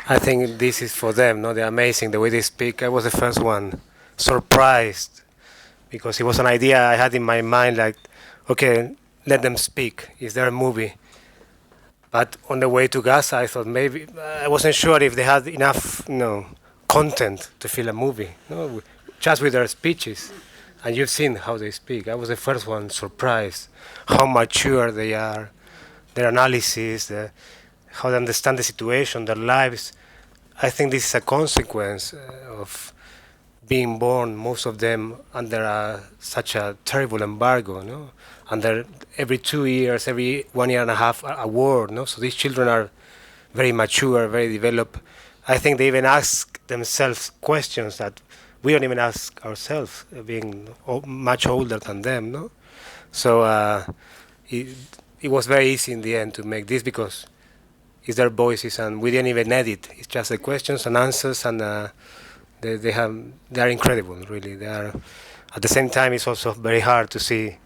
I think this is for them, no? They're amazing the way they speak. I was the first one surprised because it was an idea I had in my mind, like, okay, let them speak. Is there a movie? But on the way to Gaza, I thought maybe I wasn't sure if they had enough, content to fill a movie, just with their speeches. And you've seen how they speak. I was the first one surprised how mature they are, their analysis, how they understand the situation, their lives. I think this is a consequence of being born, most of them under such a terrible embargo, no? Under every 2 years, every 1 year and a half, a war, no? So these children are very mature, very developed. I think they even ask themselves questions that we don't even ask ourselves, being much older than them, no? So it, it was very easy in the end to make this because it's their voices and we didn't even edit. It's just the questions and answers and they are incredible, really. They are. At the same time, it's also very hard to see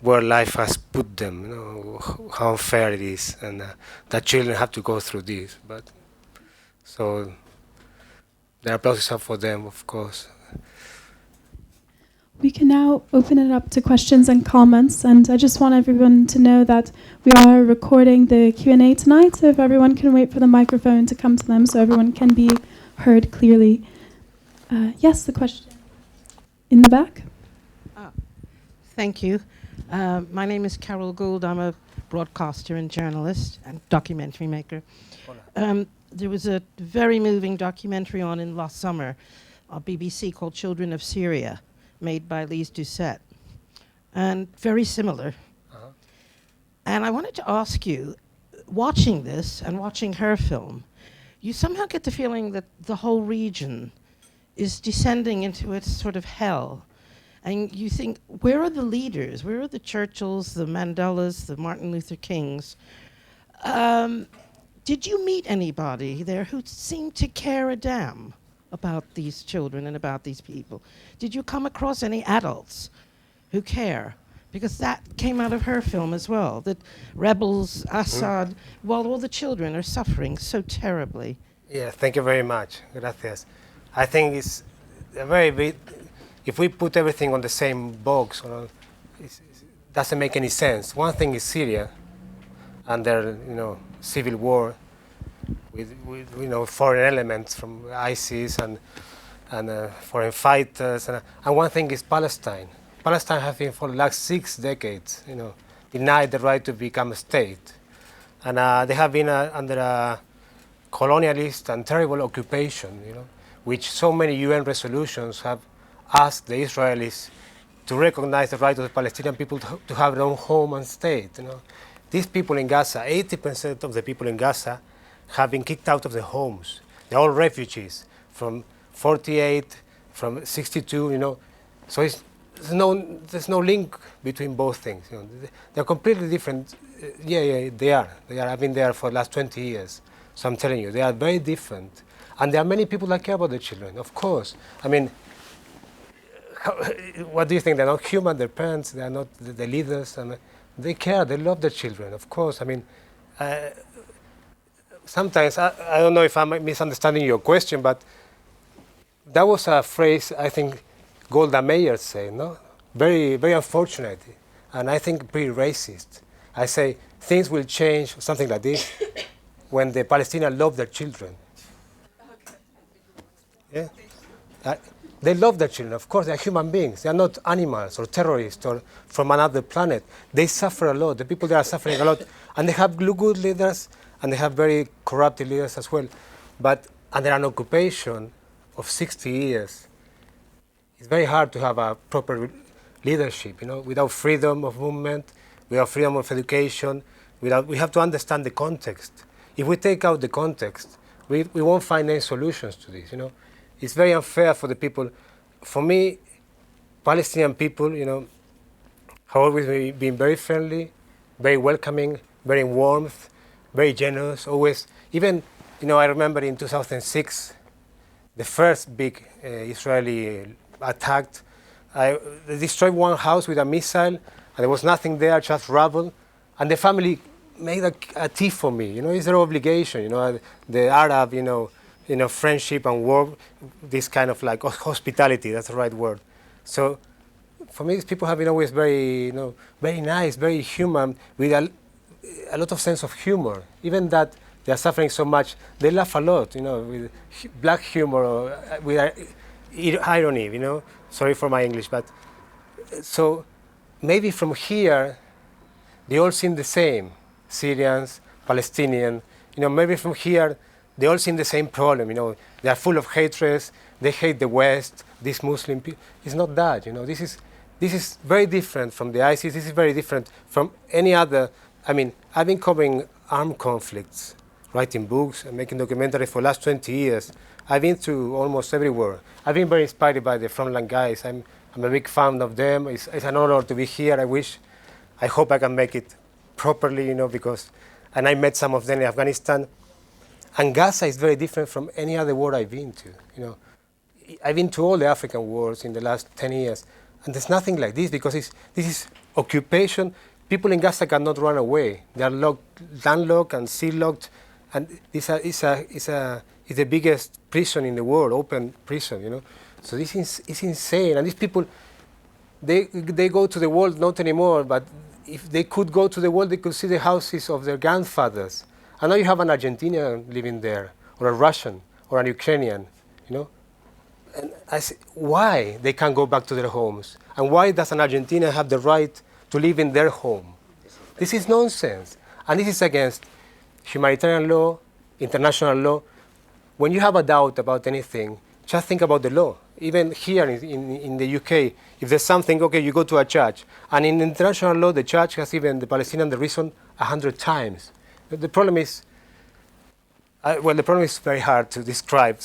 where life has put them, how unfair it is, and that children have to go through this. But so the applause is for them, of course. We can now open it up to questions and comments, and I just want everyone to know that we are recording the Q&A tonight, so if everyone can wait for the microphone to come to them so everyone can be heard clearly. Yes, the question. In the back. Thank you. My name is Carol Gould. I'm a broadcaster and journalist and documentary maker. There was a very moving documentary on in last summer on BBC called Children of Syria, made by Lise Doucette, and very similar. And I wanted to ask you, watching this and watching her film, you somehow get the feeling that the whole region is descending into its sort of hell. And you think, where are the leaders? Where are the Churchills, the Mandelas, the Martin Luther Kings? Did you meet anybody there who seemed to care a damn about these children and about these people? Did you come across any adults who care? Because that came out of her film as well, that rebels, Assad, while all the children are suffering so terribly. Yeah, thank you very much. Gracias. I think it's a very big, if we put everything on the same box, it doesn't make any sense. One thing is Syria, under civil war, with foreign elements from ISIS and foreign fighters, and one thing is Palestine. Palestine has been for the last 6 decades, denied the right to become a state, and they have been under a colonialist and terrible occupation, which so many UN resolutions have asked the Israelis to recognize the right of the Palestinian people to have their own home and state. These people in Gaza, 80% of the people in Gaza have been kicked out of their homes. They're all refugees from 48, from 62, So there's no link between both things. They're completely different. Yeah, they are. I've been there for the last 20 years. So I'm telling you, they are very different. And there are many people that care about the children, of course. I mean, what do you think? They're not human, their parents, they are not the leaders. They care, they love their children, of course. I mean, sometimes, I don't know if I'm misunderstanding your question, but that was a phrase I think Golda Meir said, no? Very, very unfortunate, and I think pretty racist. I say, things will change, something like this, when the Palestinians love their children. Yeah? They love their children, of course, they're human beings. They are not animals or terrorists or from another planet. They suffer a lot. The people there are suffering a lot. And they have good leaders, and they have very corrupted leaders as well. But under an occupation of 60 years, it's very hard to have a proper leadership, without freedom of movement, without freedom of education. We have to understand the context. If we take out the context, we won't find any solutions to this, It's very unfair for the people. For me, Palestinian people, have always been very friendly, very welcoming, very warmth, very generous, always. Even, I remember in 2006, the first big Israeli attack, they destroyed one house with a missile, and there was nothing there, just rubble. And the family make a tea for me. It's their obligation. The Arab, friendship and work, this kind of like hospitality. That's the right word. So, for me, these people have been always very, very nice, very human, with a lot of sense of humor. Even that they are suffering so much, they laugh a lot. With black humor, or with irony. Sorry for my English, but so maybe from here they all seem the same. Syrians, Palestinians, maybe from here they all seem the same problem. They are full of hatred. They hate the West. These Muslim people. It's not that. This is very different from the ISIS. This is very different from any other. I mean, I've been covering armed conflicts, writing books and making documentaries for the last 20 years. I've been to almost everywhere. I've been very inspired by the frontline guys. I'm a big fan of them. It's an honor to be here. I hope I can make it properly, and I met some of them in Afghanistan. And Gaza is very different from any other war I've been to. I've been to all the African wars in the last 10 years, and there's nothing like this because this is occupation. People in Gaza cannot run away. They are landlocked and sea-locked, and it's the biggest prison in the world, open prison. So this is insane. And these people, they go to the world, not anymore, but if they could go to the world, they could see the houses of their grandfathers. And now you have an Argentinian living there, or a Russian, or an Ukrainian, And why they can't go back to their homes? And why does an Argentinian have the right to live in their home? This is nonsense. And this is against humanitarian law, international law. When you have a doubt about anything, just think about the law. Even here in the UK, if there's something, okay, you go to a judge. And in international law, the judge has given the Palestinian the reason 100 times. The problem is, the problem is very hard to describe.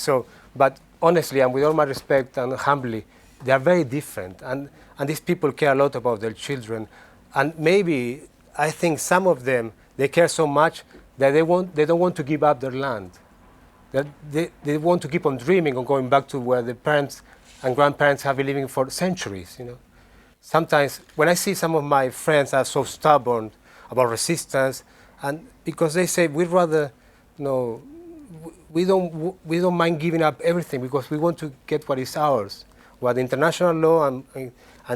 But honestly, and with all my respect and humbly, they are very different. And these people care a lot about their children. And maybe, I think some of them, they care so much that they don't want to give up their land. That they want to keep on dreaming of going back to where the parents and grandparents have been living for centuries. Sometimes when I see some of my friends are so stubborn about resistance, and because they say we'd rather, we don't mind giving up everything because we want to get what is ours, what international law and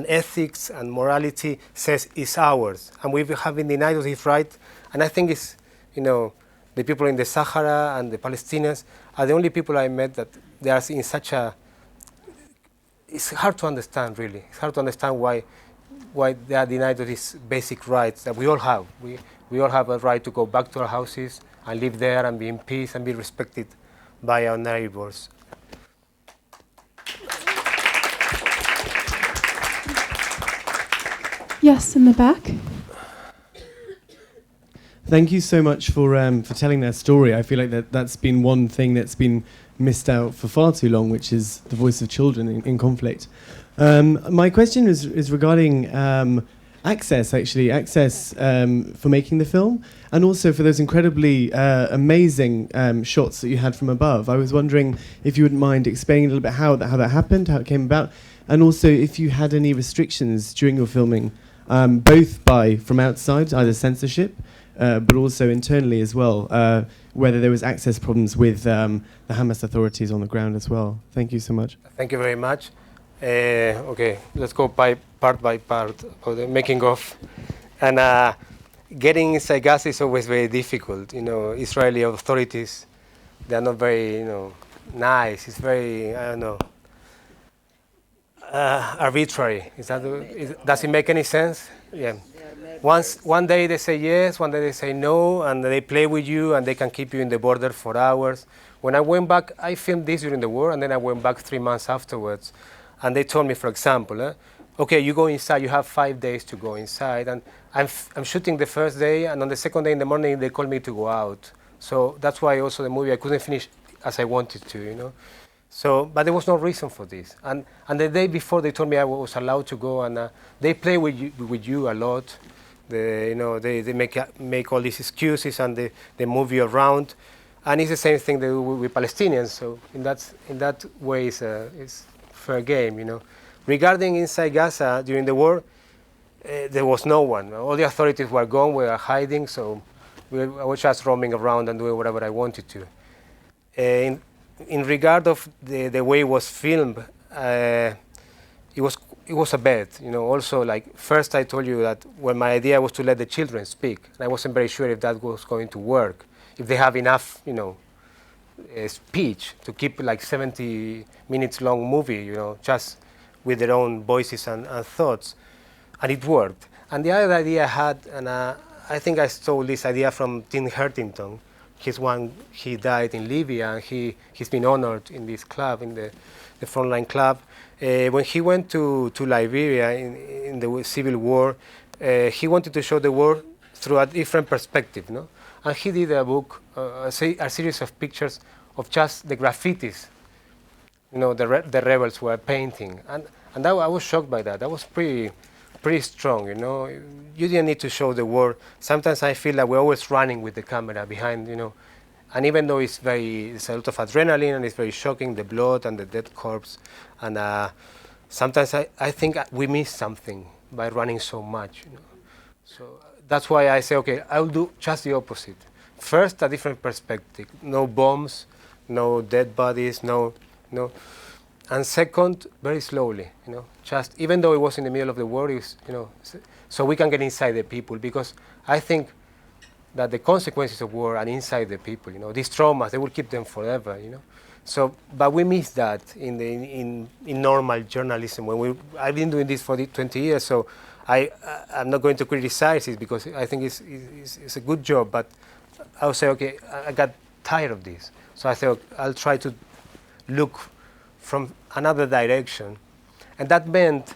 ethics and morality says is ours, and we have been denied of this right. And I think it's, the people in the Sahara and the Palestinians are the only people I met that they are in such a. It's hard to understand, really. It's hard to understand why they are denied of these basic rights that we all have. We all have a right to go back to our houses and live there and be in peace and be respected by our neighbors. Yes, in the back. Thank you so much for telling that story. I feel like that's been one thing that's been missed out for far too long, which is the voice of children in conflict. My question is regarding access for making the film, and also for those incredibly amazing shots that you had from above. I was wondering if you wouldn't mind explaining a little bit how that happened, how it came about, and also if you had any restrictions during your filming, both from outside, either censorship, but also internally as well, whether there was access problems with the Hamas authorities on the ground as well. Thank you so much. Thank you very much. Okay, let's go part by part of the making of. And getting inside Gaza is always very difficult. Israeli authorities, they are not very, nice. It's very, I don't know, arbitrary. Does it make any sense? Yeah. One day they say yes, one day they say no, and they play with you, and they can keep you in the border for hours. When I went back, I filmed this during the war, and then I went back 3 months afterwards. And they told me, for example, okay, you go inside, you have 5 days to go inside. And I'm shooting the first day, and on the second day in the morning, they called me to go out. So that's why also the movie, I couldn't finish as I wanted to, So, but there was no reason for this. And the day before, they told me I was allowed to go, and they play with you a lot. They make all these excuses, and they move you around. And it's the same thing they do with Palestinians. So in that way, it's fair game, Regarding inside Gaza during the war, there was no one. All the authorities were gone, we were hiding. So I was just roaming around and doing whatever I wanted to. In, in regard of the way it was filmed, it was a bet. Also, like, first I told you that when my idea was to let the children speak, and I wasn't very sure if that was going to work, if they have enough, speech to keep like 70 minutes long movie, just with their own voices and thoughts, and it worked. And the other idea I had, and I think I stole this idea from Tim Hertington. He died in Libya, and he's been honored in this club, in the Frontline Club. When he went to Liberia in the Civil War, he wanted to show the war through a different perspective, no? And he did a book, a series of pictures of just the graffitis, the rebels were painting, and I was shocked by that. That was pretty strong, You didn't need to show the war. Sometimes I feel that we're always running with the camera behind, and even though it's a lot of adrenaline and it's very shocking, the blood and the dead corpse, and sometimes I think we miss something by running so much, So that's why I say, okay, I'll do just the opposite. First, a different perspective. No bombs, no dead bodies, no. And second, very slowly, just even though it was in the middle of the war, so we can get inside the people, because I think that the consequences of war are inside the people. These traumas, they will keep them forever. So, but we miss that in normal journalism. I've been doing this for 20 years, so I'm not going to criticize it because I think it's a good job. But I'll say, okay, I got tired of this, so I thought I'll try to look from another direction, and that meant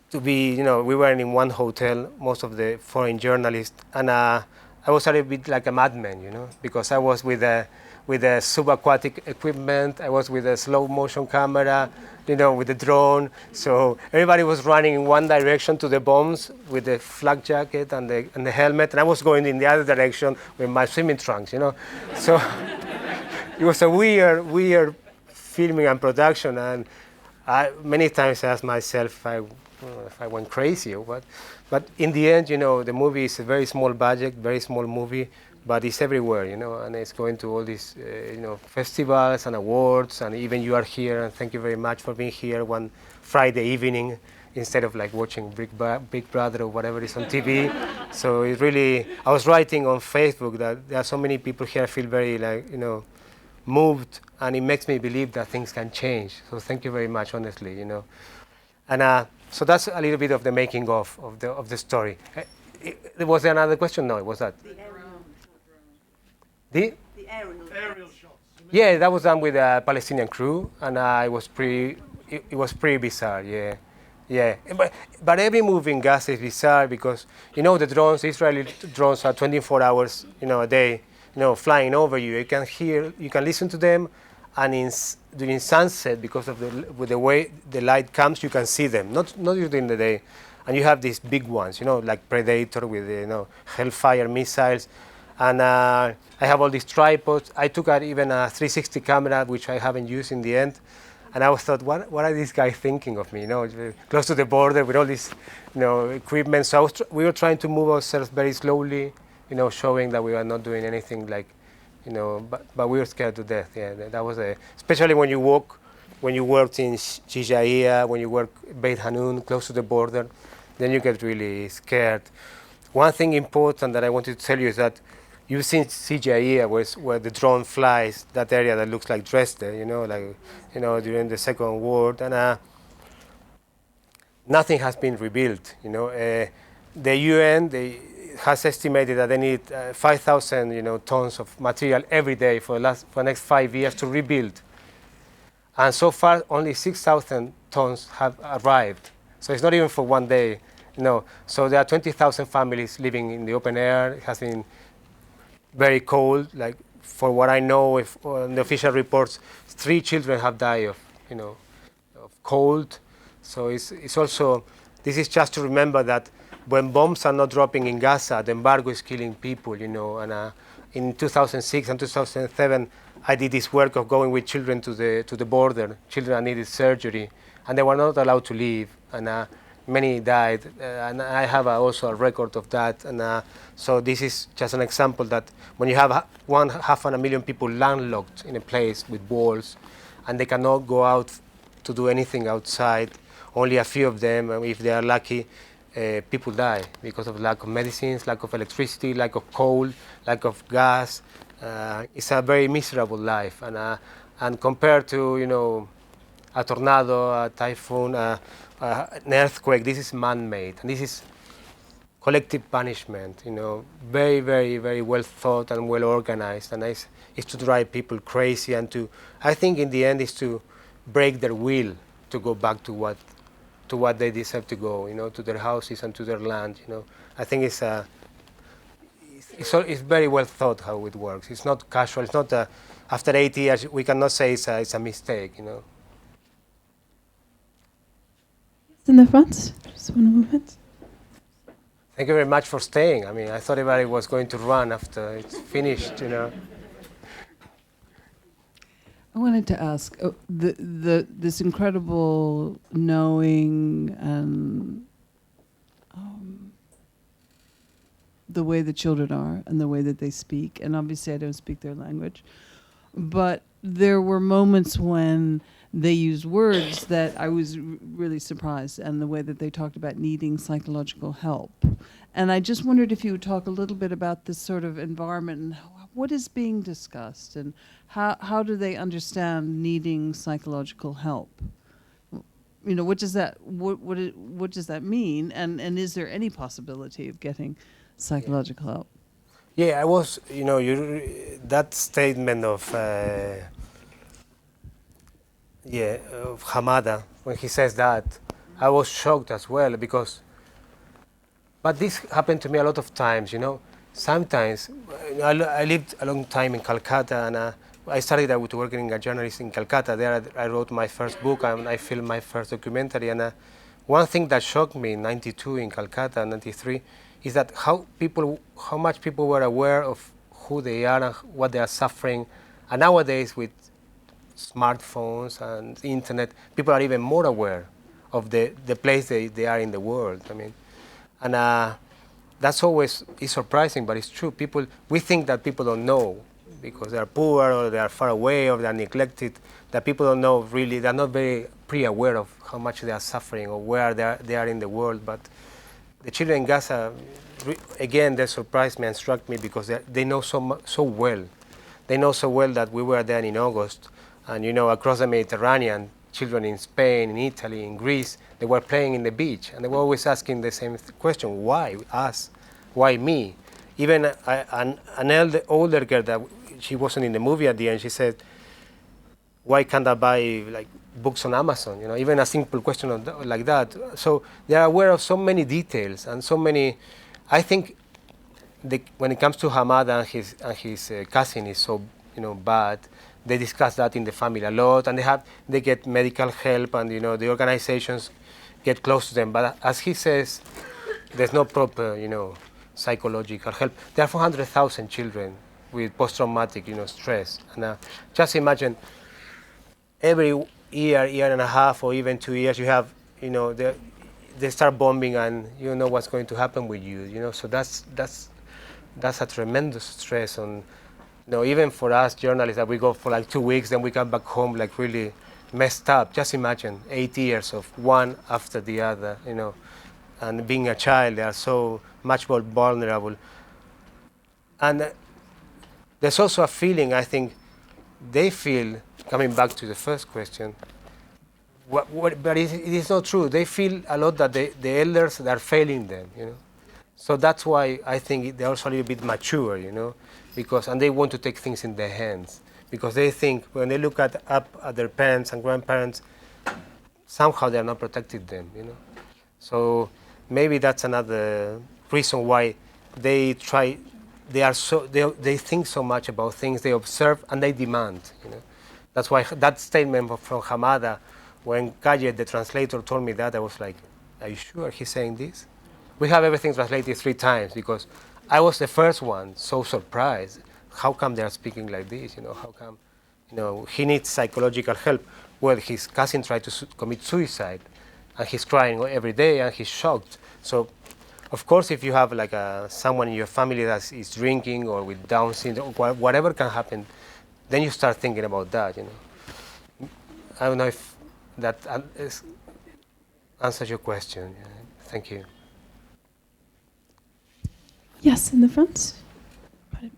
to be, we were in one hotel, most of the foreign journalists, and I was a little bit like a madman, because I was with a subaquatic equipment, I was with a slow motion camera, with the drone, so everybody was running in one direction to the bombs with the flak jacket and the helmet, and I was going in the other direction with my swimming trunks, So it was a weird filming and production, and many times I asked myself if I went crazy or what. But in the end, the movie is a very small budget, very small movie, but it's everywhere, and it's going to all these, festivals and awards, and even you are here, and thank you very much for being here one Friday evening instead of like watching Big Brother or whatever is on TV. So it really, I was writing on Facebook that there are so many people here I feel very moved, and it makes me believe that things can change. So thank you very much, honestly, And so that's a little bit of the making of the story. Was there another question? No, it was that. The aerial shots. Yeah, that was done with a Palestinian crew, and it was pretty bizarre. Yeah. But every move in Gaza is bizarre because the drones, Israeli drones, are 24 hours, a day. Flying over you. You can listen to them, and during sunset, because of the way the light comes, you can see them. Not during the day, and you have these big ones, like Predator with Hellfire missiles, and I have all these tripods. I took out even a 360 camera, which I haven't used in the end, and I thought, what are these guys thinking of me? Close to the border with all this, equipment. So we were trying to move ourselves very slowly. Showing that we are not doing anything like, but we were scared to death. Yeah, that was especially when you worked in Jijaiya, when you work Beit Hanun, close to the border, then you get really scared. One thing important that I wanted to tell you is that you've seen Jijaiya, where the drone flies, that area that looks like Dresden, during the Second World, and nothing has been rebuilt. The UN, has estimated that they need 5,000 tons of material every day for the next 5 years to rebuild. And so far, only 6,000 tons have arrived. So it's not even for one day. So there are 20,000 families living in the open air. It has been very cold. Like, for what I know, on the official reports, 3 children have died of cold. So it's also, this is just to remember that when bombs are not dropping in Gaza, the embargo is killing people, And in 2006 and 2007, I did this work of going with children to the border. Children that needed surgery, and they were not allowed to leave. And many died, and I have also a record of that. And so this is just an example that when you have half a million people landlocked in a place with walls, and they cannot go out to do anything outside, only a few of them, if they are lucky, people die because of lack of medicines, lack of electricity, lack of coal, lack of gas. It's a very miserable life, and compared to a tornado, a typhoon, an earthquake, this is man-made, and this is collective punishment. Very, very, very well thought and well organized, and it's to drive people crazy, and I think in the end is to break their will to go back to what they deserve to go, to their houses and to their land. I think it's very well thought how it works. It's not casual. It's not after 80 years we cannot say it's a mistake. In the front, just one moment. Thank you very much for staying. I mean, I thought everybody was going to run after it's finished. I wanted to ask this incredible knowing and the way the children are and the way that they speak. And obviously, I don't speak their language, but there were moments when they used words that I was really surprised, and the way that they talked about needing psychological help. And I just wondered if you would talk a little bit about this sort of environment and what is being discussed, and how do they understand needing psychological help? What does that what does that mean? And is there any possibility of getting psychological help? Yeah, I was, that statement of Hamada, when he says that, I was shocked as well, but this happened to me a lot of times. Sometimes I lived a long time in Calcutta, and I started out working as a journalist in Calcutta. There I wrote my first book and I filmed my first documentary. And one thing that shocked me in '92 in Calcutta, '93, is that how much people were aware of who they are and what they are suffering. And nowadays, with smartphones and the internet, people are even more aware of the place they are in the world. I mean, and that's always is surprising, but it's true. We think that people don't know because they are poor or they are far away or they are neglected. That people don't know really. They are not very pre-aware of how much they are suffering or where they are in the world. But the children in Gaza, again, they surprised me and struck me because they know so well. They know so well that we were there in August, and across the Mediterranean, children in Spain, in Italy, in Greece, they were playing in the beach, and they were always asking the same question: why us? Why me? Even an older girl that she wasn't in the movie at the end, she said, why can't I buy books on Amazon? Even a simple question like that. So they are aware of so many details and so many. I think when it comes to Hamada and his cousin is so bad, they discuss that in the family a lot, and they get medical help, and the organizations get close to them. But as he says, there's no proper psychological help. There are 400,000 children with post-traumatic stress, and just imagine every year and a half, or even 2 years, you have they start bombing, and you know what's going to happen with you. So that's a tremendous stress on. Even for us journalists, that we go for 2 weeks, then we come back home really messed up. Just imagine 8 years of one after the other, and being a child, they are so much more vulnerable. And there's also a feeling, I think, they feel, coming back to the first question, but it is not true. They feel a lot that the elders are failing them, So that's why I think they're also a little bit mature, and they want to take things in their hands, because they think when they look up at their parents and grandparents, somehow they are not protecting them, So maybe that's another reason why they think so much about things, they observe and they demand, That's why that statement from Hamada, when Calle, the translator, told me that, I was like, are you sure he's saying this? We have everything translated 3 times because I was the first one so surprised. How come they are speaking like this? How come, he needs psychological help? Well, his cousin tried to commit suicide. and he's crying every day, and he's shocked. So, of course, if you have like someone in your family that is drinking or with Down syndrome, whatever can happen, then you start thinking about that. I don't know if that answers your question. Thank you. Yes, in the front. Pardon.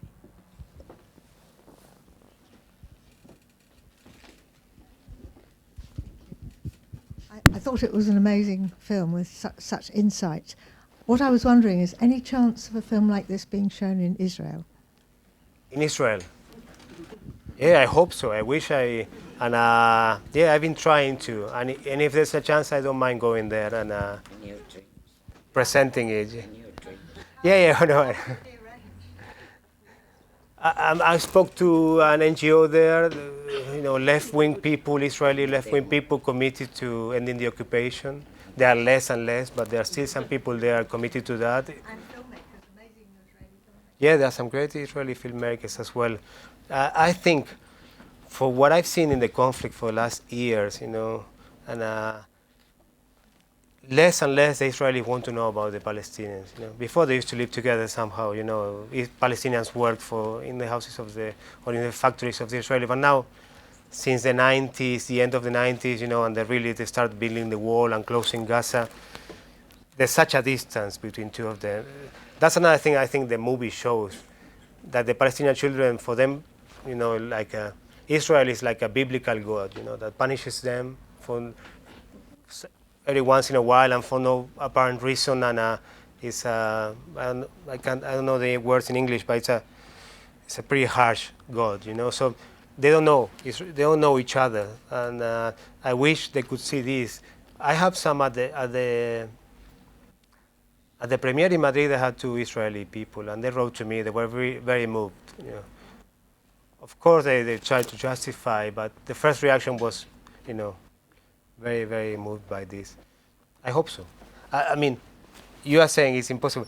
I thought it was an amazing film with such insight. What I was wondering is, any chance of a film like this being shown in Israel? In Israel? Yeah, I hope so. I wish I've been trying to, and if there's a chance, I don't mind going there and presenting it. Yeah, no. I spoke to an NGO there, left-wing people, Israeli left-wing people committed to ending the occupation. There are less and less, but there are still some people there committed to that. And filmmakers, amazing Israeli filmmakers. Yeah, there are some great Israeli filmmakers as well. I think, for what I've seen in the conflict for the last years, less and less the Israelis want to know about the Palestinians. Before they used to live together somehow. If Palestinians worked in the houses or in the factories of the Israelis. But now, since the 90s, the end of the 90s, and they start building the wall and closing Gaza, there's such a distance between two of them. That's another thing I think the movie shows, that the Palestinian children, for them, Israel is like a biblical God, that punishes them for every once in a while and for no apparent reason, and I don't know the words in English, but it's a pretty harsh God, So they don't know each other, and I wish they could see this. I have some at the premiere in Madrid. I had 2 Israeli people, and they wrote to me. They were very, very moved. Of course, they tried to justify, but the first reaction was, very, very moved by this. I hope so. I mean, you are saying it's impossible.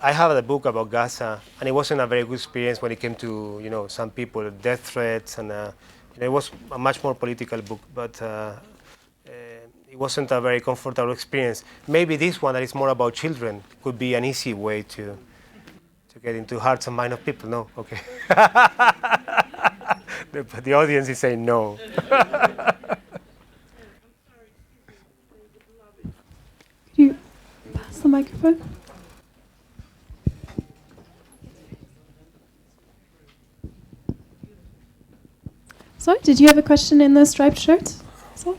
I have a book about Gaza, and it wasn't a very good experience when it came to, some people, death threats, and it was a much more political book, but it wasn't a very comfortable experience. Maybe this one that is more about children could be an easy way to get into hearts and minds of people. No? Okay. The audience is saying no. Could you pass the microphone? Sorry, did you have a question in the striped shirt? Sorry.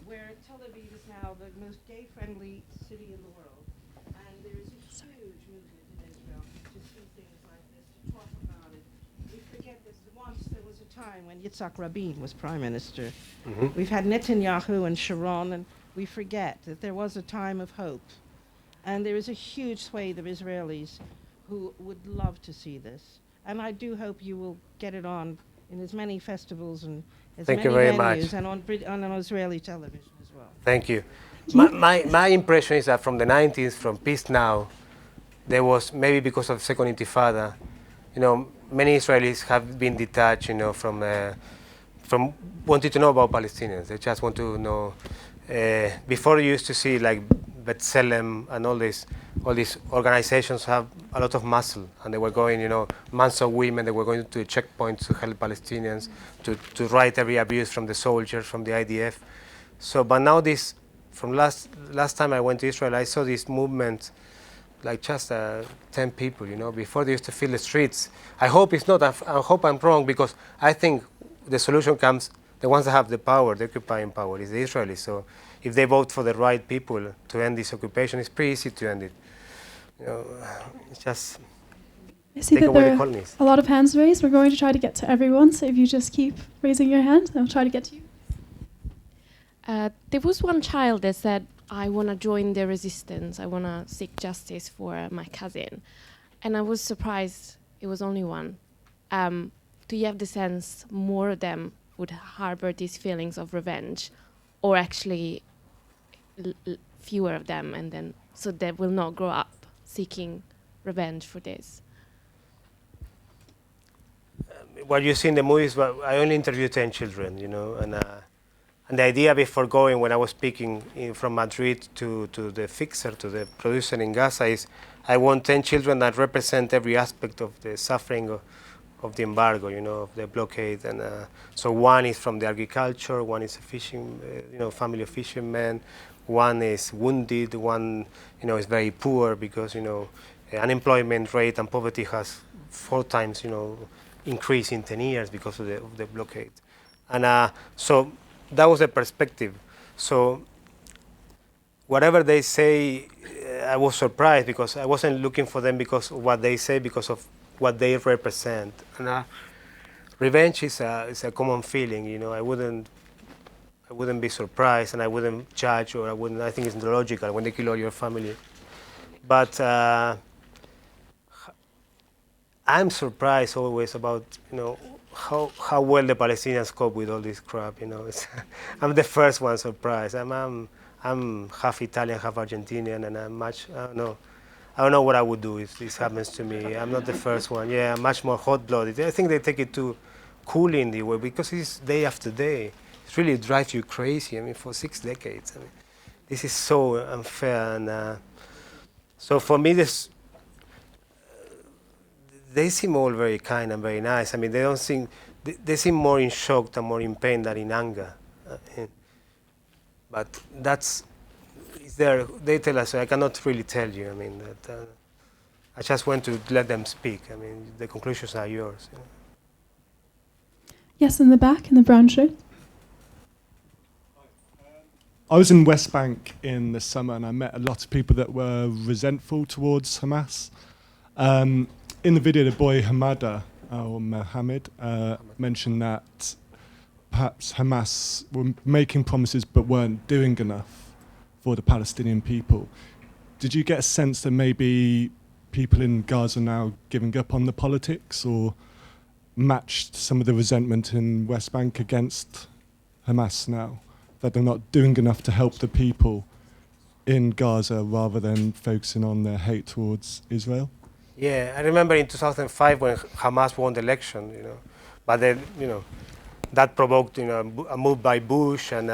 Where Tel Aviv is now the most gay-friendly city in the world, and there is a huge movement in Israel to see things like this, to talk about it. We forget this. Once there was a time when Yitzhak Rabin was prime minister. Mm-hmm. We've had Netanyahu and Sharon, and we forget that there was a time of hope. And there is a huge swathe of Israelis who would love to see this. And I do hope you will get it on in as many festivals and as Thank many you very venues, much. and on Israeli television as well. Thank you. My impression is that from the 90s, from Peace Now, there was, maybe because of Second Intifada, many Israelis have been detached, from wanting to know about Palestinians. They just want to know. Before you used to see like B'Tselem and all these organizations have a lot of muscle, and they were going, months of women, they were going to checkpoints to help Palestinians, to right every abuse from the soldiers, from the IDF. So, but now from last time I went to Israel, I saw this movement, like just 10 people, before they used to fill the streets. I hope it's not, I hope I'm wrong, because I think the solution comes, the ones that have the power, the occupying power, is the Israelis. So if they vote for the right people to end this occupation, it's pretty easy to end it. It's just I see take that away there the are colonies. a lot of hands raised. We're going to try to get to everyone, so if you just keep raising your hand, I'll try to get to you. There was one child that said, I want to join the resistance. I want to seek justice for my cousin. And I was surprised it was only one. Do you have the sense more of them would harbor these feelings of revenge, or actually fewer of them, and then so they will not grow up seeking revenge for this? what you see in the movies, I only interviewed 10 children, you know, and the idea before going, when I was speaking from Madrid to the fixer, to the producer in Gaza, is I want 10 children that represent every aspect of the suffering of the embargo, you know, of the blockade. And so one is from the agriculture, one is a fishing, you know, family of fishermen, one is wounded, one, you know, is very poor because, you know, unemployment rate and poverty has 4 times, you know, increased in 10 years because of the blockade. And so that was the perspective. So whatever they say, I was surprised because I wasn't looking for them because of what they say, because of what they represent. And revenge is a common feeling, you know. I wouldn't be surprised, and I wouldn't judge, or I think it's logical when they kill all your family. But I'm surprised always about, you know, how well the Palestinians cope with all this crap. You know, I'm the first one surprised. I'm half Italian, half Argentinian, and I don't know what I would do if this happens to me. I'm not the first one. Yeah, I'm much more hot-blooded. I think they take it too coolly in the way, because it's day after day. It really drives you crazy. I mean, for 6 decades. I mean, this is so unfair. And so for me, they seem all very kind and very nice. I mean, they don't seem, they seem more in shock and more in pain than in anger. But that's, they tell us, I cannot really tell you. I mean, that I just want to let them speak. I mean, the conclusions are yours. You know. Yes, in the back, in the brown shirt. I was in West Bank in the summer, and I met a lot of people that were resentful towards Hamas. In the video, the boy Hamada, or Mohammed, mentioned that perhaps Hamas were making promises but weren't doing enough for the Palestinian people. Did you get a sense that maybe people in Gaza are now giving up on the politics, or matched some of the resentment in West Bank against Hamas now, that they're not doing enough to help the people in Gaza rather than focusing on their hate towards Israel? Yeah, I remember in 2005 when Hamas won the election, you know, but then, you know, that provoked, you know, a move by Bush and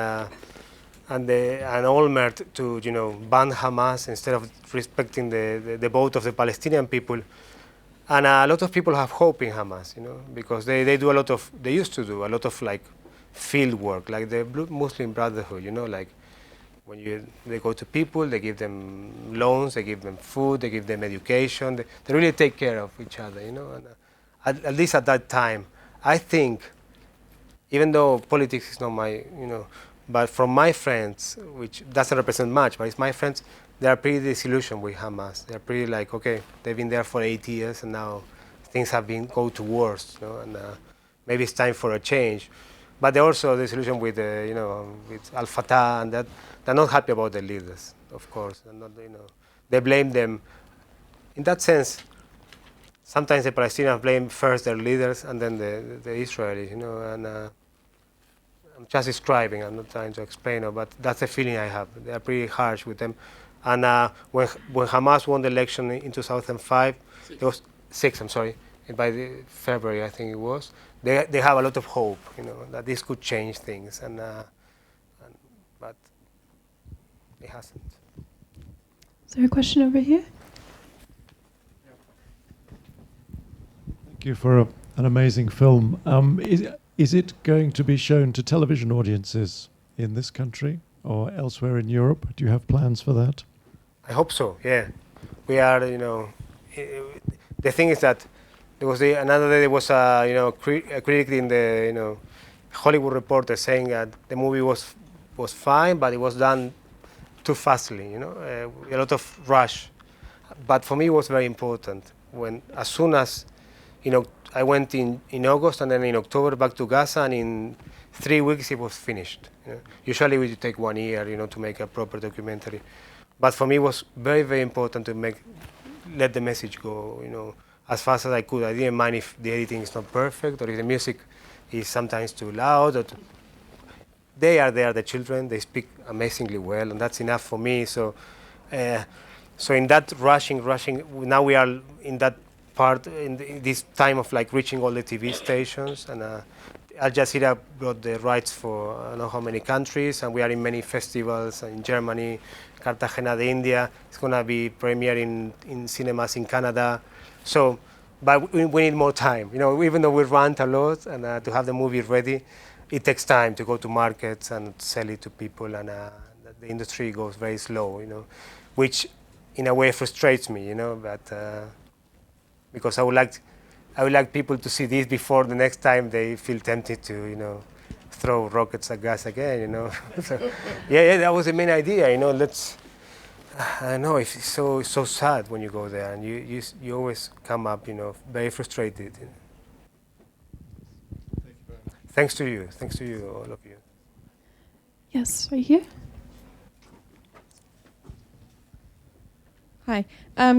Olmert to, you know, ban Hamas instead of respecting the vote of the Palestinian people. And a lot of people have hope in Hamas, you know, because they do a lot of, they used to do a lot of like field work, like the Muslim Brotherhood, you know, like when they go to people, they give them loans, they give them food, they give them education, they really take care of each other, you know. And at least at that time, I think, even though politics is not my, you know, but from my friends, which doesn't represent much, but it's my friends, they are pretty disillusioned with Hamas. They're pretty like, okay, they've been there for 8 years and now things have go to worse, you know, and maybe it's time for a change. But they're also disillusioned with, you know, with Al-Fatah, and that they're not happy about the leaders, of course. They're not, you know, they blame them. In that sense, sometimes the Palestinians blame first their leaders and then the Israelis, you know, and I'm just describing, I'm not trying to explain it, but that's the feeling I have. They're pretty harsh with them. And when Hamas won the election in 2005, it was 6, I'm sorry, by February, I think it was, they have a lot of hope, you know, that this could change things, but it hasn't. Is there a question over here? Thank you for an amazing film. Is it going to be shown to television audiences in this country or elsewhere in Europe? Do you have plans for that? I hope so, yeah. We are, you know, the thing is that there was another day there was you know, a critic in the, you know, Hollywood Reporter saying that the movie was fine, but it was done too fastly, you know, a lot of rush. But for me, it was very important when, as soon as, you know, I went in August and then in October back to Gaza, and in 3 weeks it was finished. You know. Usually it would take 1 year, you know, to make a proper documentary. But for me, it was very, very important to let the message go, you know, as fast as I could. I didn't mind if the editing is not perfect or if the music is sometimes too loud. They are there, the children. They speak amazingly well, and that's enough for me. So, so in that rushing, now we are in that part in this time of like reaching all the TV stations, and Al Jazeera brought the rights for I don't know how many countries, and we are in many festivals in Germany, Cartagena de India. It's gonna be premiering in cinemas in Canada. So, but we need more time. You know, even though we rant a lot, and to have the movie ready, it takes time to go to markets and sell it to people, and the industry goes very slow. You know, which in a way frustrates me. You know, but because I would like people to see this before the next time they feel tempted to, you know, throw rockets at Gaza again, you know. So, yeah, that was the main idea, you know. I know it's so sad when you go there, and you always come up, you know, very frustrated. You know. Thanks to you, all of you. Yes, right here. Hi.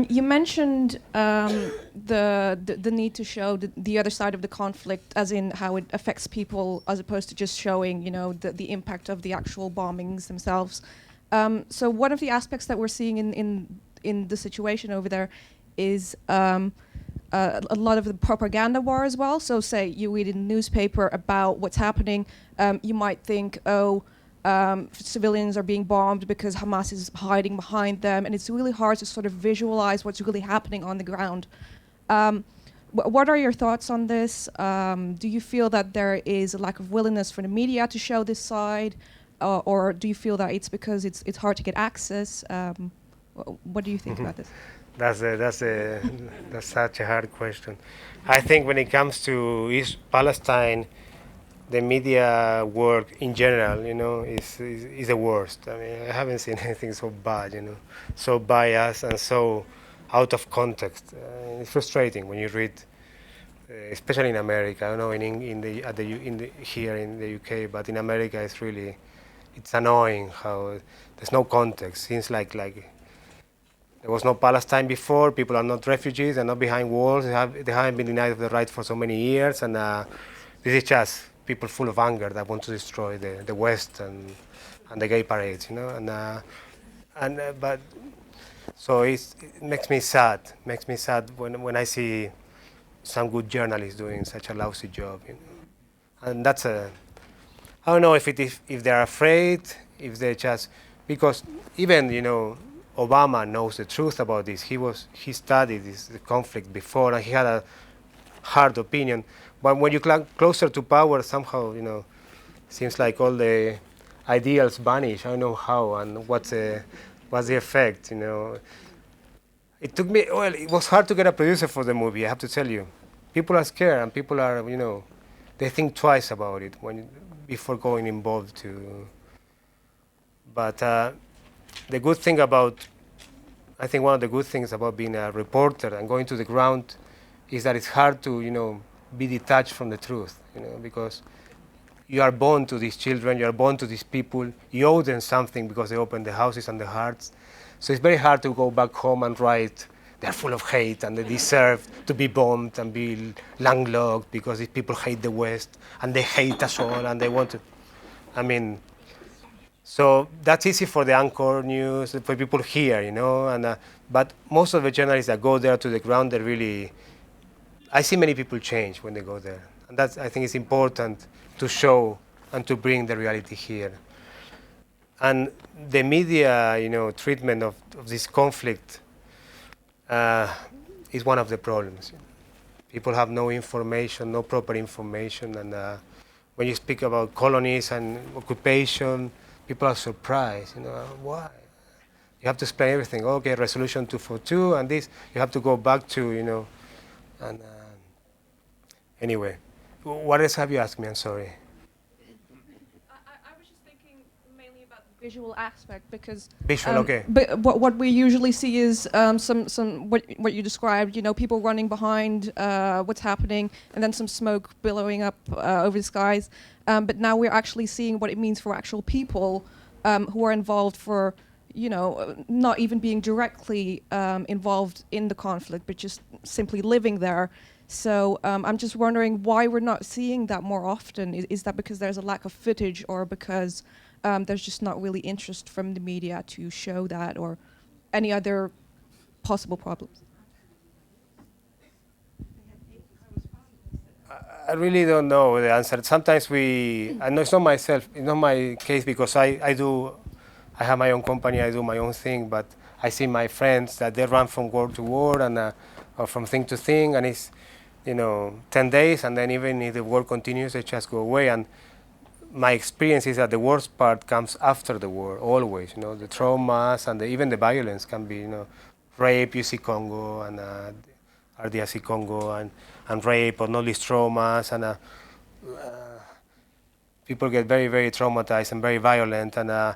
You mentioned the need to show the other side of the conflict, as in how it affects people, as opposed to just showing, you know, the impact of the actual bombings themselves. So one of the aspects that we're seeing in the situation over there is a lot of the propaganda war as well. So say you read in the newspaper about what's happening, you might think, oh, civilians are being bombed because Hamas is hiding behind them, and it's really hard to sort of visualize what's really happening on the ground. What are your thoughts on this? Do you feel that there is a lack of willingness for the media to show this side, or do you feel that it's because it's hard to get access? What do you think about this? That's such a hard question. I think when it comes to East Palestine, the media work in general, you know, is the worst. I mean, I haven't seen anything so bad, you know, so biased and so out of context. It's frustrating when you read, especially in America. I don't know here in the UK, but in America, it's annoying how there's no context. Seems like there was no Palestine before. People are not refugees. They're not behind walls. They haven't been denied of the right for so many years, and this is just people full of anger that want to destroy the West and the gay parades, you know, but so it makes me sad. Makes me sad when I see some good journalists doing such a lousy job, you know. And that's I don't know if they're afraid, if they just because even, you know, Obama knows the truth about this. He studied the conflict before, and he had a hard opinion. But when you closer to power, somehow, you know, seems like all the ideals vanish. I don't know how and what's the effect, you know. It was hard to get a producer for the movie, I have to tell you. People are scared, and people are, you know, they think twice about it before going involved to. But the good thing I think one of the good things about being a reporter and going to the ground is that it's hard to, you know, be detached from the truth, you know, because you are born to these children, you are born to these people, you owe them something because they open the houses and the hearts. So it's very hard to go back home and write, they're full of hate and they deserve to be bombed and be landlocked because these people hate the West and they hate us all and they want to, I mean, so that's easy for the anchor news, for people here, you know, and but most of the journalists that go there to the ground, I see many people change when they go there. And I think it's important to show and to bring the reality here. And the media, you know, treatment of this conflict is one of the problems. People have no information, no proper information. And when you speak about colonies and occupation, people are surprised, you know, why? You have to explain everything. Okay, Resolution 242 and this, you have to go back to, you know, and anyway, what else have you asked me? I'm sorry. I was just thinking mainly about the visual aspect because visual, okay. But what we usually see is some what you described. You know, people running behind what's happening, and then some smoke billowing up over the skies. But now we're actually seeing what it means for actual people who are involved for, you know, not even being directly involved in the conflict, but just simply living there. So I'm just wondering why we're not seeing that more often. Is that because there's a lack of footage, or because there's just not really interest from the media to show that, or any other possible problems? I really don't know the answer. Sometimes I know it's not myself, it's not my case because I have my own company, I do my own thing, but I see my friends that they run from war to war and or from thing to thing, and it's 10 days, and then even if the war continues, they just go away. And my experience is that the worst part comes after the war, always. The traumas and even the violence can be, rape, UC Congo and RDRC Congo, and rape, and all these traumas, and people get very, very traumatized and very violent. And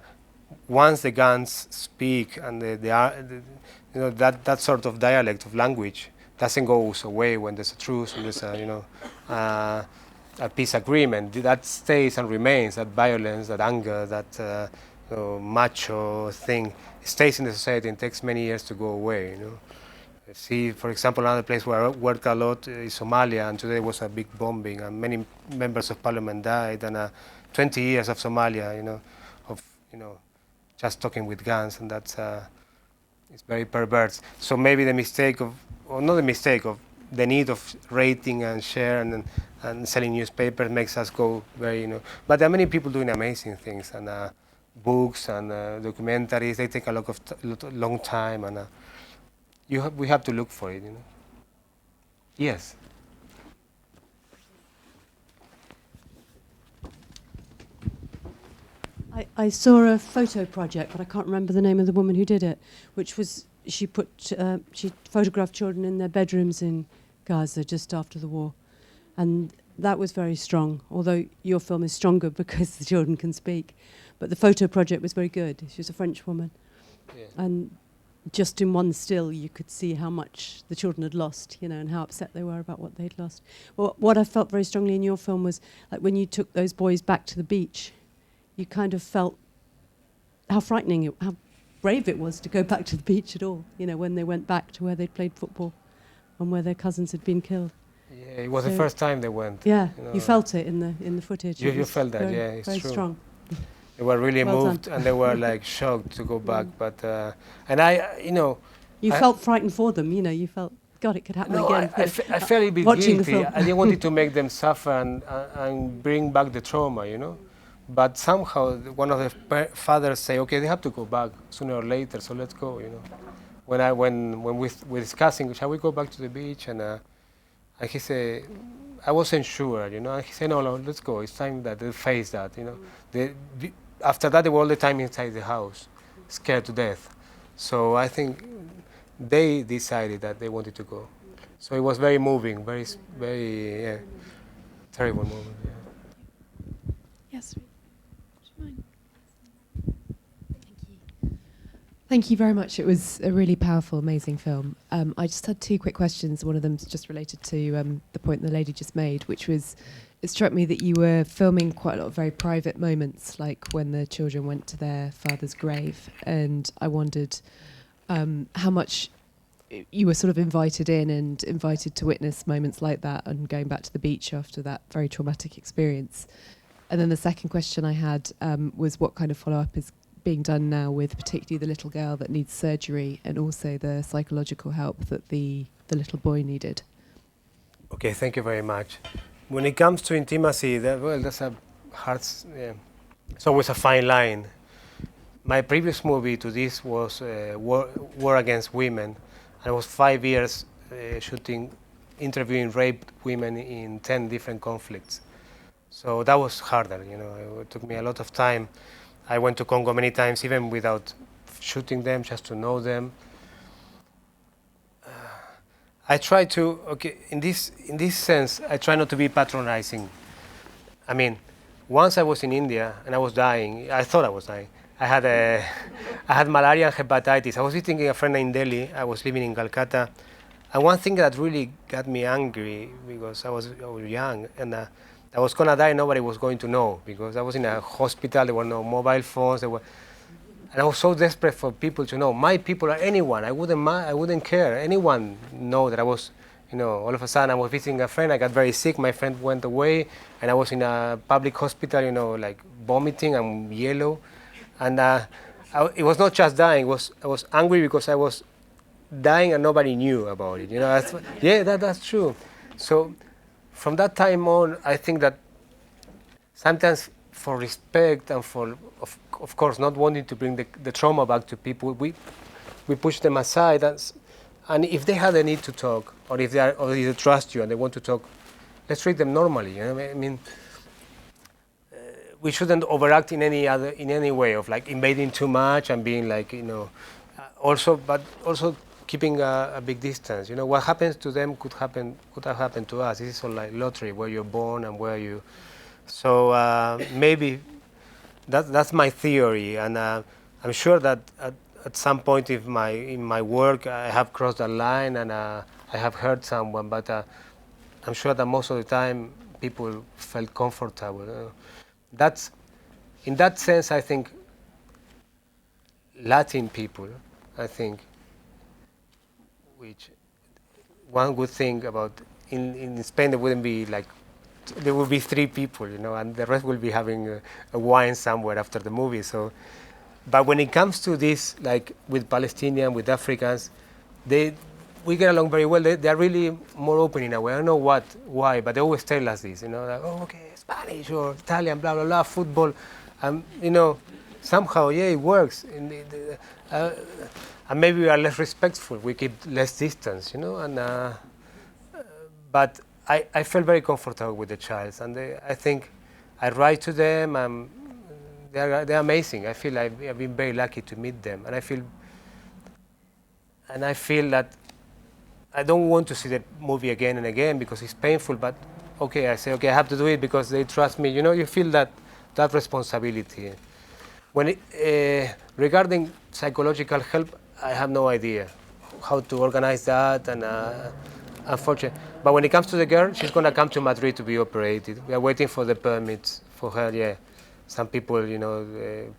once the guns speak and that sort of dialect of language doesn't go away when there's a truce and there's a peace agreement, that stays and remains. That violence, that anger, that macho thing stays in the society and takes many years to go away. See, for example, another place where I worked a lot is Somalia, and today was a big bombing, and many members of parliament died, and 20 years of Somalia, of just talking with guns, and that's it's very perverse. So maybe the mistake of, or not the mistake of, the need of rating and share and selling newspapers makes us go very, But there are many people doing amazing things, and books and documentaries. They take a lot of long time, and we have to look for it, Yes. I saw a photo project, but I can't remember the name of the woman who did it, which was she photographed children in their bedrooms in Gaza just after the war, and that was very strong. Although your film is stronger because the children can speak, but the photo project was very good. She was a French woman, and just in one still, you could see how much the children had lost, and how upset they were about what they'd lost. Well, what I felt very strongly in your film was like when you took those boys back to the beach, you kind of felt how frightening, how brave it was to go back to the beach at all, when they went back to where they'd played football and where their cousins had been killed. Yeah, it was the first time they went. Yeah, you felt it in the footage. You felt that, very, it's very true. Strong. They were really Well moved, done. and they were like shocked to go back. But and I, You felt frightened for them, you felt, God, it could happen again. I felt a bit watching guilty. the film. I didn't want it to make them suffer and bring back the trauma, But somehow one of the fathers say, okay, they have to go back sooner or later, so let's go, When we're discussing, shall we go back to the beach? And he said, I wasn't sure, And he said, no, let's go. It's time that they face that, After that, they were all the time inside the house, scared to death. So I think they decided that they wanted to go. So it was very moving, very, very terrible moment. Yeah. Yes. Thank you very much. It was a really powerful, amazing film. I just had two quick questions. One of them's just related to the point the lady just made, which was, it struck me that you were filming quite a lot of very private moments, like when the children went to their father's grave. And I wondered how much you were sort of invited in and invited to witness moments like that and going back to the beach after that very traumatic experience. And then the second question I had was what kind of follow-up is being done now with particularly the little girl that needs surgery and also the psychological help that the little boy needed. Okay, thank you very much. When it comes to intimacy, that's a hard, it's always a fine line. My previous movie to this was War Against Women. I was 5 years interviewing raped women in 10 different conflicts. So that was harder, it took me a lot of time. I went to Congo many times, even without shooting them, just to know them. I try to, in this sense, I try not to be patronizing. I mean, once I was in India and I was dying, I thought I was dying. I had malaria and hepatitis. I was visiting a friend in Delhi. I was living in Calcutta. And one thing that really got me angry, because I was young, and I was gonna die, nobody was going to know, because I was in a hospital, there were no mobile phones, and I was so desperate for people to know. My people or anyone, I wouldn't care. Anyone know that I was, all of a sudden I was visiting a friend, I got very sick, my friend went away, and I was in a public hospital, like vomiting and yellow. And it was not just dying, I was angry because I was dying and nobody knew about it. That's true. So from that time on, I think that sometimes for respect and for, of course, not wanting to bring the trauma back to people, we push them aside. And if they have a need to talk, or if they trust you and they want to talk, let's treat them normally. You know? I mean, we shouldn't overact in any way of like invading too much and being like, you know, but also keeping a big distance. You know, what happens to them could have happened to us. This is all like lottery, where you're born and where you. So maybe that's my theory, and I'm sure that at some point in my work I have crossed a line and I have hurt someone, but I'm sure that most of the time people felt comfortable. That's in that sense, I think Latin people, which one good thing about in Spain there wouldn't be like, there will be 3 people, you know, and the rest will be having a wine somewhere after the movie. So, but when it comes to this, like with Palestinians, with Africans, we get along very well. They are really more open in a way. I don't know why, but they always tell us this, you know, like, oh, okay, Spanish or Italian, blah, blah, blah, football. You know, somehow, yeah, it works. And maybe we are less respectful. We keep less distance, you know, and but I felt very comfortable with the child, and I think I write to them. They're amazing. I feel I've been very lucky to meet them, and I feel that I don't want to see the movie again and again because it's painful. But okay, I say okay, I have to do it because they trust me. You know, you feel that responsibility. When regarding psychological help, I have no idea how to organize that, and unfortunately. But when it comes to the girl, she's going to come to Madrid to be operated. We are waiting for the permits for her, yeah. Some people, you know,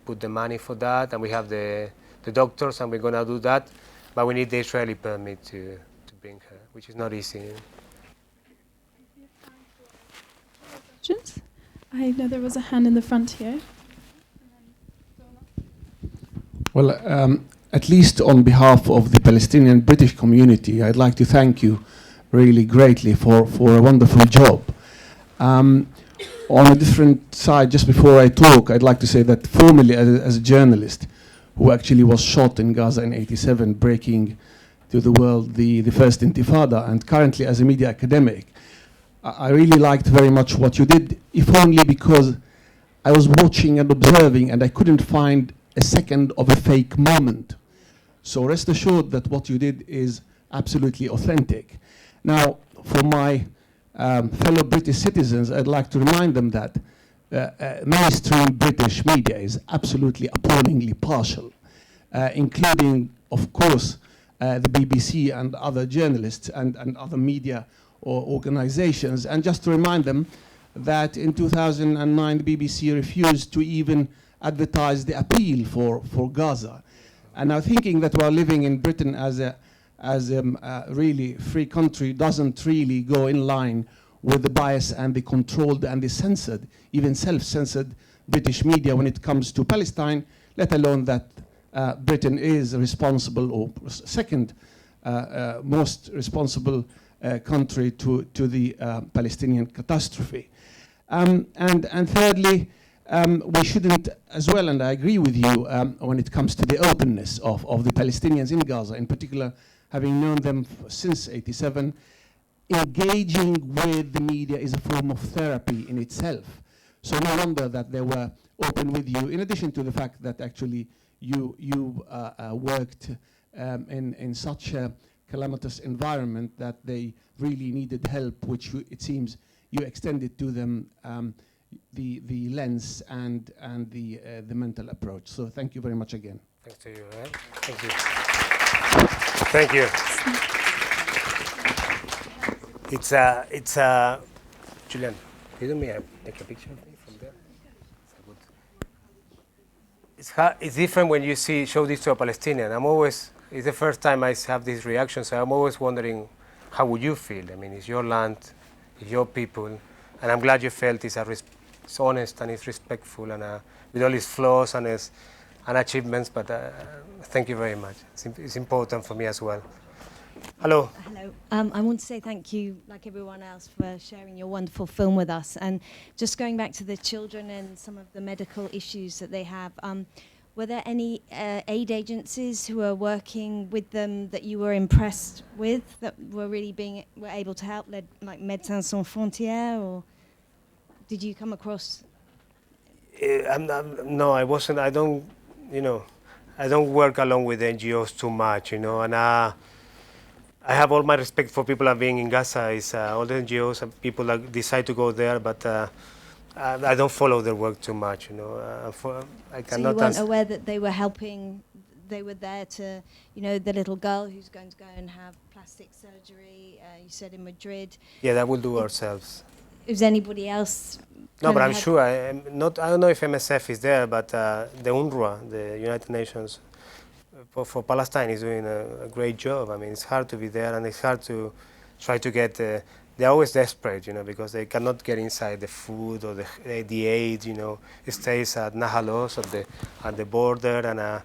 put the money for that, and we have the doctors, and we're going to do that. But we need the Israeli permit to bring her, which is not easy. Questions? I know there was a hand in the front here. Well, at least on behalf of the Palestinian British community, I'd like to thank you really greatly for a wonderful job. On a different side, just before I talk, I'd like to say that formerly as a journalist who actually was shot in Gaza in '87, breaking to the world the first intifada, and currently as a media academic, I really liked very much what you did, if only because I was watching and observing and I couldn't find a second of a fake moment. So rest assured that what you did is absolutely authentic. Now, for my fellow British citizens, I'd like to remind them that mainstream British media is absolutely appallingly partial, including, of course, the BBC and other journalists and other media or organizations. And just to remind them that in 2009, the BBC refused to even advertise the appeal for Gaza. And now thinking that we're living in Britain as a really free country doesn't really go in line with the bias and the controlled and the censored, even self-censored British media when it comes to Palestine, let alone that Britain is responsible, or second most responsible country to the Palestinian catastrophe. And thirdly, we shouldn't as well, and I agree with you, when it comes to the openness of the Palestinians in Gaza, in particular, having known them since '87, engaging with the media is a form of therapy in itself. So no wonder that they were open with you, in addition to the fact that actually you worked in such a calamitous environment that they really needed help, which it seems you extended to them the lens and the mental approach. So thank you very much again. Thanks to you. Thank you. Thank you. It's Julian, can you do me take a picture of me from there? It's different when you show this to a Palestinian. It's the first time I have this reaction, so I'm always wondering, how would you feel? I mean, it's your land, it's your people, and I'm glad you felt it's honest and it's respectful, and with all its flaws and its achievements, but thank you very much. It's important for me as well. Hello. Hello. I want to say thank you, like everyone else, for sharing your wonderful film with us. And just going back to the children and some of the medical issues that they have, were there any aid agencies who are working with them that you were impressed with, that were really were able to help, like Médecins Sans Frontières, or did you come across? No, I wasn't. I don't, I don't work along with NGOs too much, and I have all my respect for people that are being in Gaza. Is all the NGOs and people that decide to go there, but I don't follow their work too much, I cannot. So you weren't aware that they were helping? They were there to, the little girl who's going to go and have plastic surgery. You said in Madrid. Yeah, that we'll do ourselves. Is anybody else? No, but I'm sure. I don't know if MSF is there, but the UNRWA, the United Nations for Palestine, is doing a great job. I mean, it's hard to be there, and it's hard to try to get. They're always desperate, because they cannot get inside the food or the aid. It stays at Nahalos at the border, and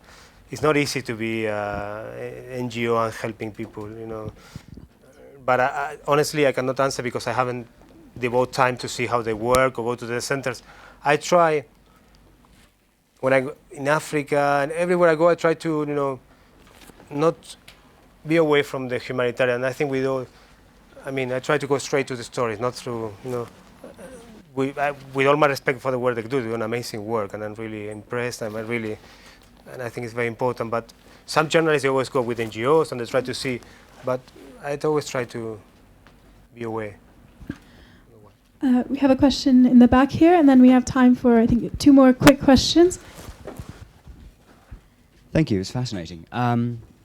it's not easy to be NGO and helping people, But honestly, I cannot answer because I haven't devote time to see how they work or go to the centers. I try, when I go in Africa and everywhere I go, I try to, not be away from the humanitarian. I think I try to go straight to the stories, not through, with all my respect for the work they do an amazing work, and I'm really impressed, and I think it's very important. But some journalists, they always go with NGOs and they try to see, but I always try to be away. We have a question in the back here, and then we have time for, I think, 2 more quick questions. Thank you, it's fascinating.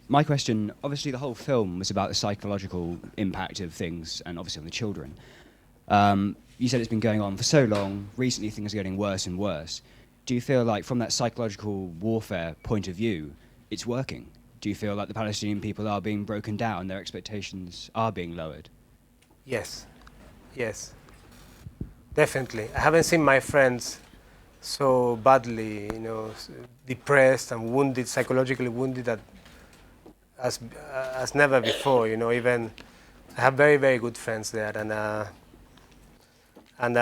My question, obviously the whole film was about the psychological impact of things, and obviously on the children. You said it's been going on for so long, recently things are getting worse and worse. Do you feel like from that psychological warfare point of view, it's working? Do you feel like the Palestinian people are being broken down, their expectations are being lowered? Yes. Definitely. I haven't seen my friends so badly, depressed and wounded, psychologically wounded, as never before. Even I have very, very good friends there, and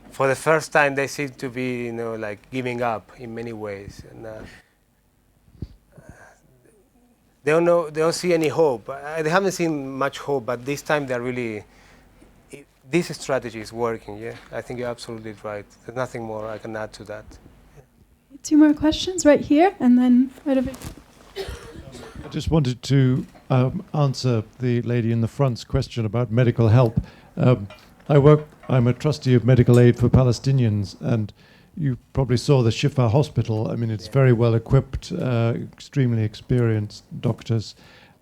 for the first time they seem to be, like giving up in many ways, and they don't see any hope. They haven't seen much hope, but this time they're really. This strategy is working, yeah. I think you're absolutely right. There's nothing more I can add to that. 2 more questions right here, and then right over. I just wanted to answer the lady in the front's question about medical help. I'm a trustee of medical aid for Palestinians, and you probably saw the Shifa hospital. I mean, it's very well equipped, extremely experienced doctors.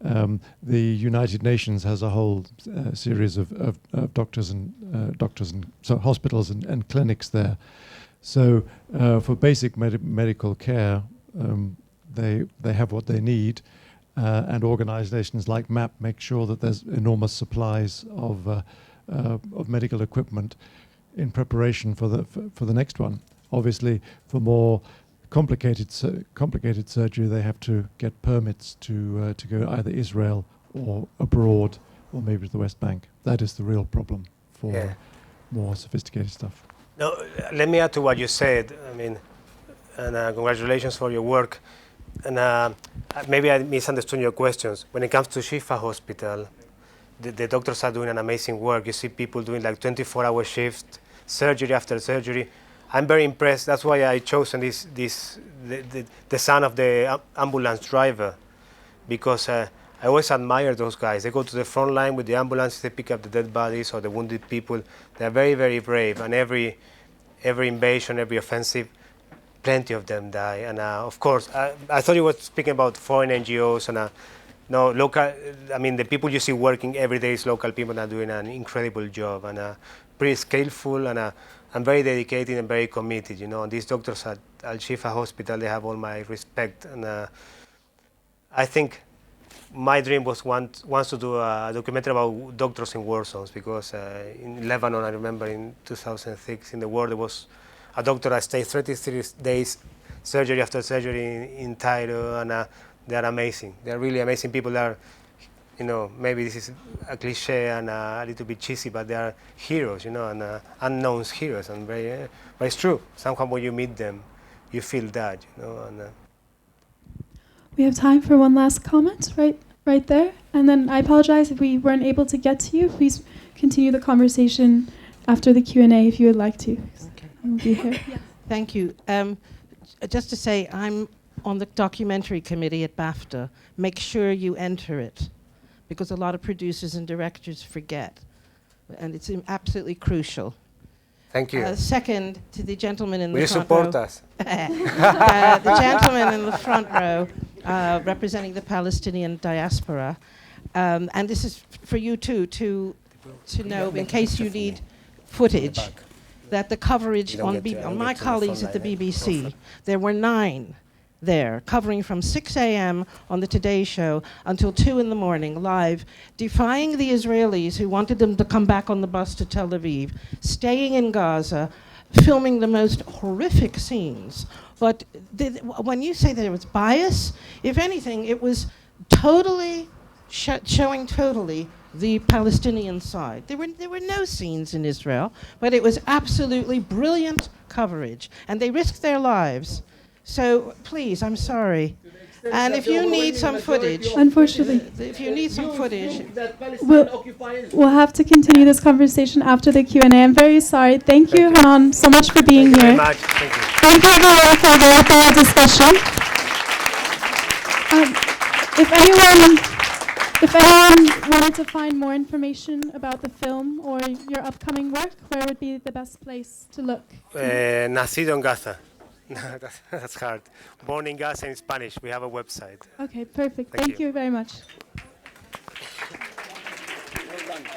The United Nations has a whole series of doctors and so hospitals and clinics there. So for basic medical care, they have what they need, and organisations like MAP make sure that there's enormous supplies of medical equipment in preparation for the next one. Obviously, for more complicated surgery, they have to get permits to go either Israel or abroad, or maybe to the West Bank. That is the real problem for more sophisticated stuff. No, let me add to what you said. I mean, and congratulations for your work. And maybe I misunderstood your questions. When it comes to Shifa Hospital, the doctors are doing an amazing work. You see people doing like 24-hour shifts, surgery after surgery. I'm very impressed. That's why I chosen the son of the ambulance driver, because I always admire those guys. They go to the front line with the ambulances. They pick up the dead bodies or the wounded people. They're very, very brave. And every invasion, every offensive, plenty of them die. And of course, I thought you were speaking about foreign NGOs and no local. I mean, the people you see working every day is local people that are doing an incredible job and pretty skillful and very dedicated and very committed. And these doctors at Al Shifa Hospital, they have all my respect. And I think my dream was once to do a documentary about doctors in war zones, because in Lebanon, I remember in 2006, in the war, there was a doctor that stayed 33 days, surgery after surgery in Cairo, and they are amazing. They are really amazing people. They are you know, maybe this is a cliche and a little bit cheesy, but they are heroes, you know, and unknown heroes, and but it's true. Somehow when you meet them, you feel that, you know. And We have time for one last comment, right there. And then I apologize if we weren't able to get to you. Please continue the conversation after the Q&A if you would like to. Okay. We'll be here. Yeah. Thank you. Just to say, I'm on the documentary committee at BAFTA. Make sure you enter it, because a lot of producers and directors forget, and it's absolutely crucial. thank you. Second, to the gentleman in Will the you front support row. us? The gentleman in the front row, representing the Palestinian diaspora, and this is for you too, to know, in case you need footage, that the coverage on my colleagues at the BBC, there were 9 there, covering from 6 a.m. on the Today Show until 2 in the morning, live, defying the Israelis who wanted them to come back on the bus to Tel Aviv, staying in Gaza, filming the most horrific scenes. But when you say that it was bias, if anything, it was totally showing totally the Palestinian side. There were no scenes in Israel, but it was absolutely brilliant coverage, and they risked their lives. So please, I'm sorry. And if you need some footage, Unfortunately, if you need some footage, we'll have to continue this conversation after the Q&A. I'm very sorry. Thank you, Hanan, so much for being here. Thank you very much. Thank you. Thank you, everyone, for the thorough discussion. If anyone wanted to find more information about the film or your upcoming work, where would be the best place to look? Nacido en Gaza. That's hard. Born in Gaza in Spanish. We have a website. Okay, perfect. Thank Thank you very much.